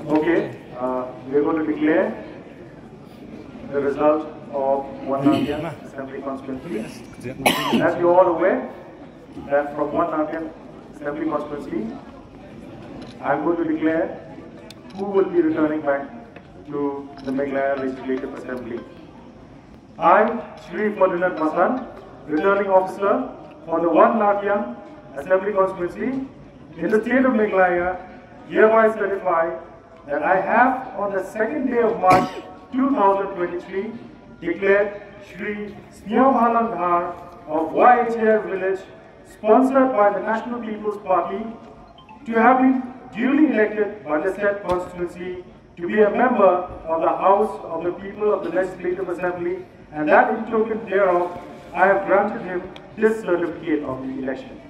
Okay, we are going to declare the result of One Nadian Assembly Constituency. As you are all aware, that from One Nadian Assembly Constituency, I am going to declare who will be returning back to the Meghalaya Legislative Assembly. I, Shri Ferdinand Masan, returning officer for the One Nadian Assembly Constituency in the state of Meghalaya, hereby certify that I have on the 2nd day of March 2023 declared Shri Sniawbhalang Dhar of YHAF village, sponsored by the National People's Party, to have been duly elected by the said constituency to be a member of the House of the People of the Legislative Assembly, and that in token thereof I have granted him this certificate of the election.